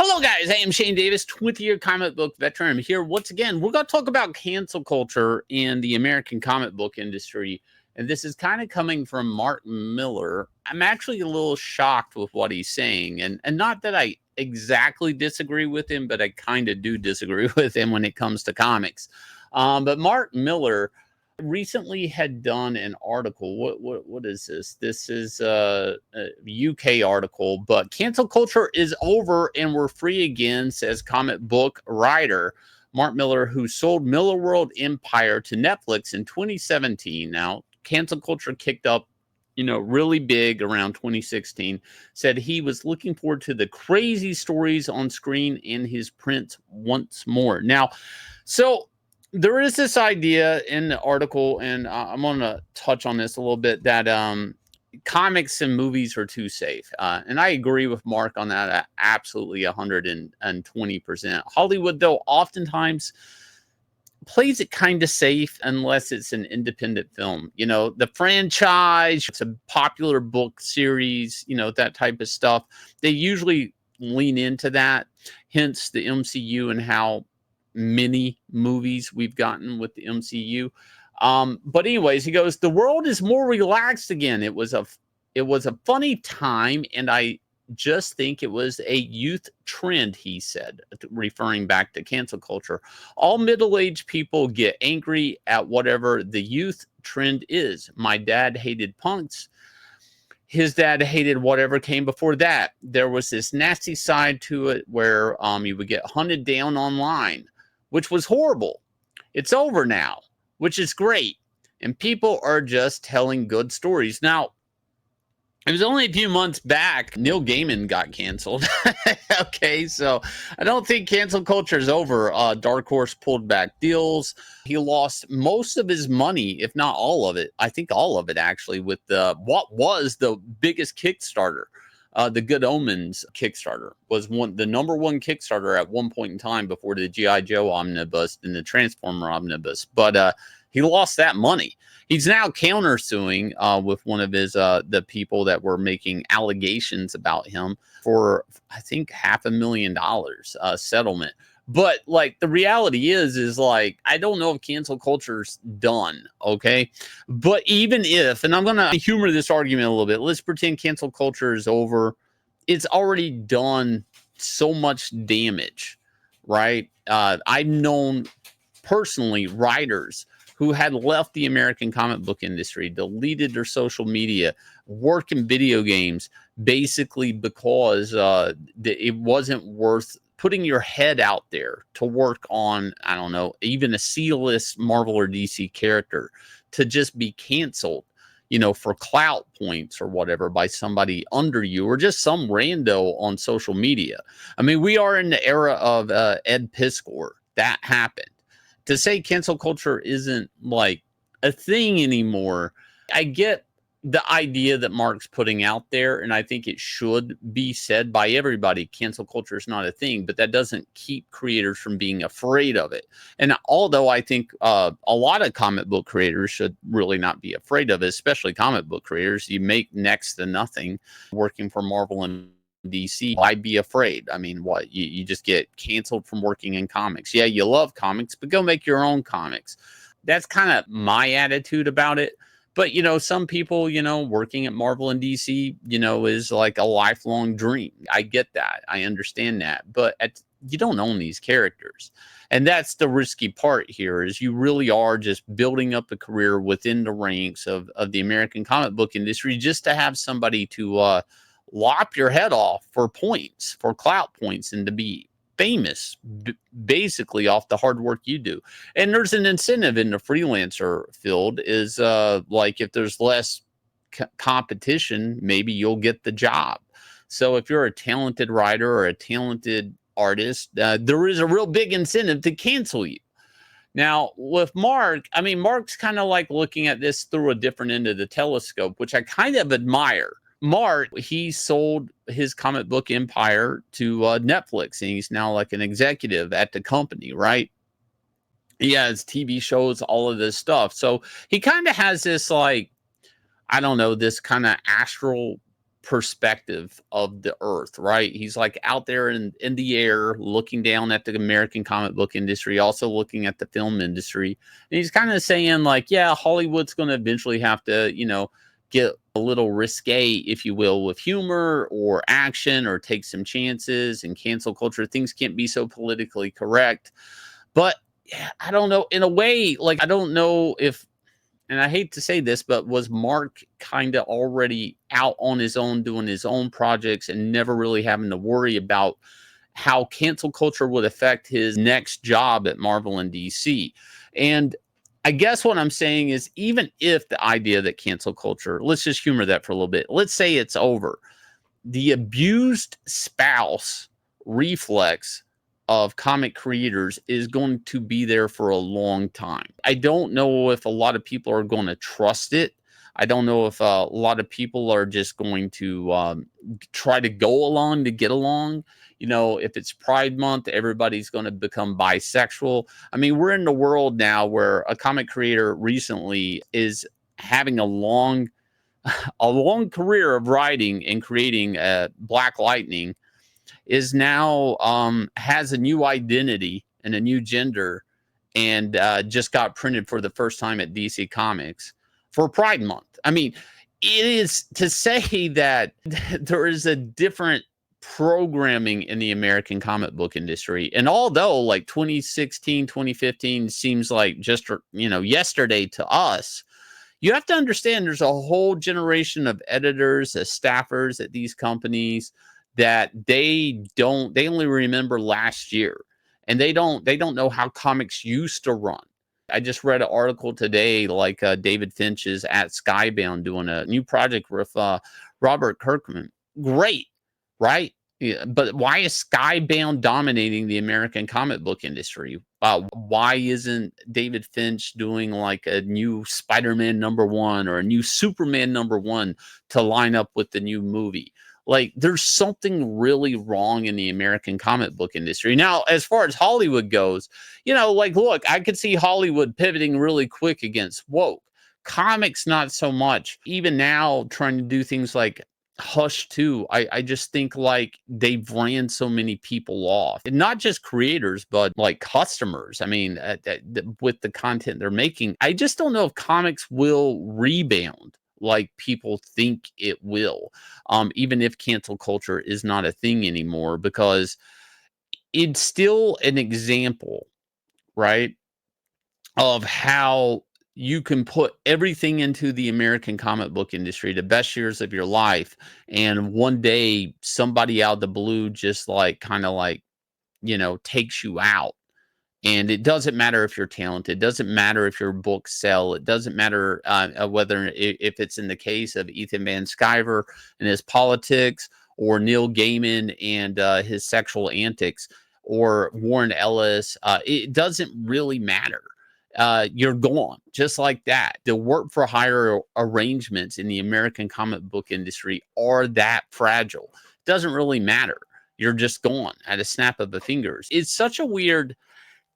Hello, guys. I am Shane Davis, 20-year comic book veteran. I'm here once again. We're going to talk about cancel culture in the American comic book industry. And this is kind of coming from Mark Millar. I'm actually a little shocked with what he's saying. And not that I exactly disagree with him, but I kind of do disagree with him when it comes to comics. But Mark Millar recently had done an article. What is this? This is a UK article, but cancel culture is over and we're free again, says comic book writer Mark Millar, who sold Millar World Empire to Netflix in 2017. Now, cancel culture kicked up, really big around 2016. Said he was looking forward to the crazy stories on screen in his print once more. Now, so there is this idea in the article, and I'm going to touch on this a little bit, that comics and movies are too safe. And I agree with Mark on that absolutely 120%. Hollywood, though, oftentimes plays it kind of safe unless it's an independent film. The franchise, it's a popular book series, that type of stuff. They usually lean into that, hence the MCU and how many movies we've gotten with the MCU. But anyways, he goes, the world is more relaxed again. It was a funny time, and I just think it was a youth trend, he said, referring back to cancel culture. All middle-aged people get angry at whatever the youth trend is. My dad hated punks. His dad hated whatever came before that. There was this nasty side to it where you would get hunted down online, which was horrible. It's over now, which is great. And people are just telling good stories. Now, it was only a few months back, Neil Gaiman got canceled. Okay, so I don't think cancel culture is over. Dark Horse pulled back deals. He lost most of his money, if not all of it. I think all of it, actually, with what was the biggest Kickstarter. The Good Omens Kickstarter was the number one Kickstarter at one point in time before the G.I. Joe omnibus and the Transformer omnibus. But he lost that money. He's now countersuing with one of his the people that were making allegations about him for, I think, $500,000 settlement. But the reality is like, I don't know if cancel culture's done. Okay. But even if, and I'm going to humor this argument a little bit, let's pretend cancel culture is over. It's already done so much damage, right? I've known personally writers who had left the American comic book industry, deleted their social media, work in video games, basically because it wasn't worth putting your head out there to work on, I don't know, even a C-list Marvel or DC character, to just be canceled, for clout points or whatever by somebody under you or just some rando on social media. I mean, we are in the era of Ed Piskor. That happened. To say cancel culture isn't like a thing anymore, I get the idea that Mark's putting out there, and I think it should be said by everybody. Cancel culture is not a thing, but that doesn't keep creators from being afraid of it. And although I think a lot of comic book creators should really not be afraid of it, especially comic book creators, you make next to nothing working for Marvel and DC. Why be afraid? I mean, what? You just get canceled from working in comics. Yeah, you love comics, but go make your own comics. That's kind of my attitude about it. But, some people, working at Marvel and DC, is like a lifelong dream. I get that. I understand that. But you don't own these characters. And that's the risky part here, is you really are just building up a career within the ranks of the American comic book industry just to have somebody to lop your head off for points, for clout points, and to be famous basically off the hard work you do. And there's an incentive in the freelancer field, is like if there's less competition, maybe you'll get the job. So if you're a talented writer or a talented artist, there is a real big incentive to cancel you. Now, with Mark, I mean, Mark's kind of like looking at this through a different end of the telescope, which I kind of admire. Mark, he sold his comic book empire to Netflix, and he's now like an executive at the company, right? He has TV shows, all of this stuff. So he kind of has this, like, I don't know, this kind of astral perspective of the earth, right? He's like out there in the air looking down at the American comic book industry, also looking at the film industry. And he's kind of saying like, yeah, Hollywood's going to eventually have to, get a little risque, if you will, with humor or action or take some chances, and cancel culture. Things can't be so politically correct. But yeah, I don't know. In a way, like, I don't know if, and I hate to say this, but was Mark kind of already out on his own, doing his own projects and never really having to worry about how cancel culture would affect his next job at Marvel and DC? And I guess what I'm saying is, even if the idea that cancel culture, let's just humor that for a little bit. Let's say it's over. The abused spouse reflex of comic creators is going to be there for a long time. I don't know if a lot of people are going to trust it. I don't know if a lot of people are just going to try to go along to get along. If it's Pride Month, everybody's going to become bisexual. I mean, we're in the world now where a comic creator recently is having a long career of writing and creating Black Lightning, is now has a new identity and a new gender, and just got printed for the first time at DC Comics for Pride Month. I mean, it is to say that there is a different programming in the American comic book industry. And although like 2016, 2015 seems like just, yesterday to us, you have to understand there's a whole generation of editors, staffers at these companies that they only remember last year, and they don't know how comics used to run. I just read an article today, like David Finch is at Skybound doing a new project with Robert Kirkman. Great, right? Yeah, but why is Skybound dominating the American comic book industry? Why isn't David Finch doing like a new Spider-Man #1 or a new Superman #1 to line up with the new movie? Like, there's something really wrong in the American comic book industry. Now, as far as Hollywood goes, like, look, I could see Hollywood pivoting really quick against woke. Comics, not so much. Even now, trying to do things like Hush 2, I just think like they've ran so many people off. And not just creators, but like customers. I mean, with the content they're making, I just don't know if comics will rebound like people think it will, even if cancel culture is not a thing anymore, because it's still an example, right, of how you can put everything into the American comic book industry, the best years of your life, and one day somebody out of the blue just like kind of like, takes you out. And it doesn't matter if you're talented. It doesn't matter if your books sell. It doesn't matter whether if it's in the case of Ethan Van Sciver and his politics, or Neil Gaiman and his sexual antics, or Warren Ellis. It doesn't really matter. You're gone just like that. The work for hire arrangements in the American comic book industry are that fragile. It doesn't really matter. You're just gone at a snap of the fingers. It's such a weird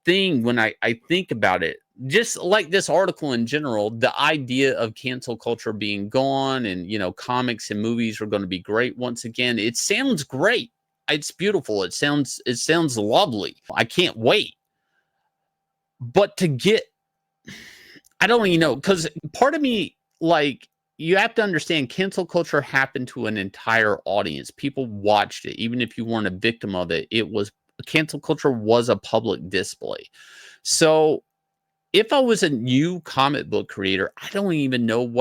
thing when I think about it. Just like this article in general, the idea of cancel culture being gone, and comics and movies are going to be great once again. It sounds great. It's beautiful. It sounds lovely. I can't wait. But I don't even know, because part of me, like, you have to understand, cancel culture happened to an entire audience. People watched it, even if you weren't a victim of it. Cancel culture was a public display. So if I was a new comic book creator, I don't even know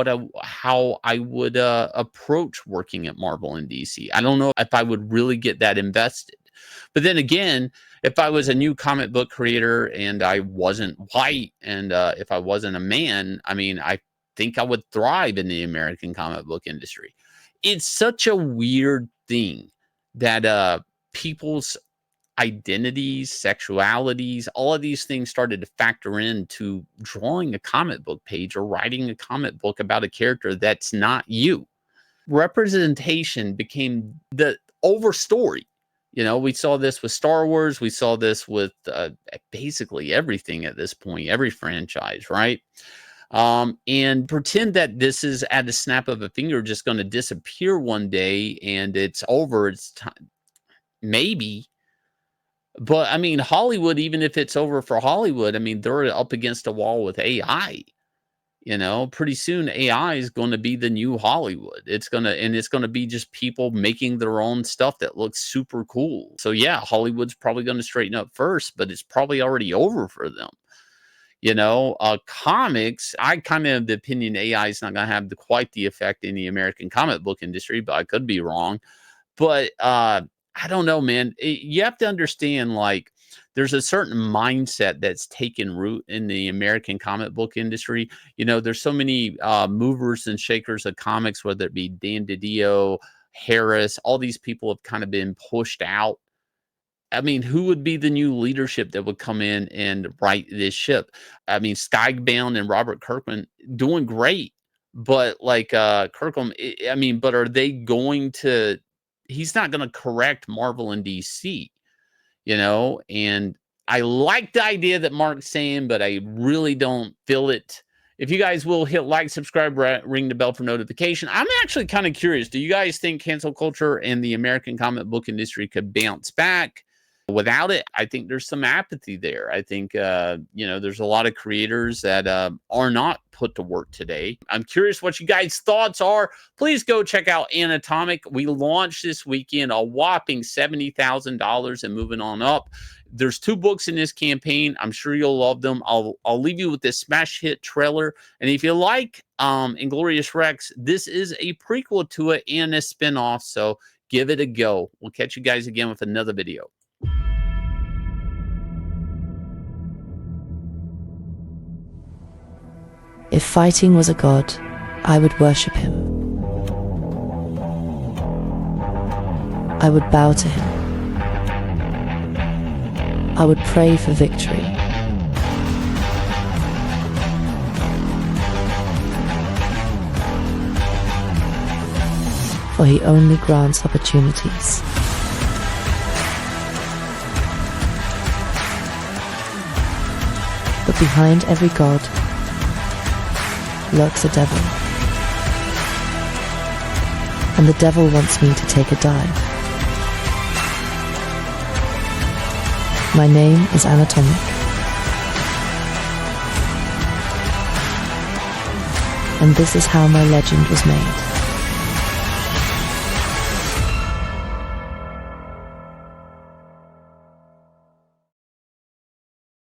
how I would approach working at Marvel and DC. I don't know if I would really get that invested. But then again, if I was a new comic book creator and I wasn't white, and if I wasn't a man, I mean, I think I would thrive in the American comic book industry. It's such a weird thing that people's identities, sexualities, all of these things started to factor into drawing a comic book page or writing a comic book about a character that's not you. Representation became the over story. We saw this with Star Wars. We saw this with basically everything at this point, every franchise, right? and pretend that this is at a snap of a finger just going to disappear one day and it's over. It's time, maybe. But I mean, Hollywood, even if it's over for Hollywood, I mean, they're up against a wall with AI. Pretty soon AI is going to be the new Hollywood. It's going to be just people making their own stuff that looks super cool. So yeah, Hollywood's probably going to straighten up first, but it's probably already over for them. Comics, I kind of have the opinion AI is not going to have quite the effect in the American comic book industry, but I could be wrong. But I don't know, man. You have to understand, like, there's a certain mindset that's taken root in the American comic book industry. There's so many movers and shakers of comics, whether it be Dan DiDio, Harris, all these people have kind of been pushed out. I mean, who would be the new leadership that would come in and right this ship? I mean, Skybound and Robert Kirkman doing great, but like Kirkman, I mean, but are they going to? He's not going to correct Marvel and DC, And I like the idea that Mark's saying, but I really don't feel it. If you guys will hit like, subscribe, ring the bell for notification. I'm actually kind of curious. Do you guys think cancel culture and the American comic book industry could bounce back? Without it, I think there's some apathy there. I think, there's a lot of creators that are not put to work today. I'm curious what you guys' thoughts are. Please go check out Annatomic. We launched this weekend a whopping $70,000 and moving on up. There's 2 books in this campaign. I'm sure you'll love them. I'll leave you with this smash hit trailer. And if you like Inglorious Rex, this is a prequel to it and a spinoff. So give it a go. We'll catch you guys again with another video. If fighting was a god, I would worship him. I would bow to him. I would pray for victory. For he only grants opportunities. But behind every god lurks a devil. And the devil wants me to take a dive. My name is Annatomic. And this is how my legend was made.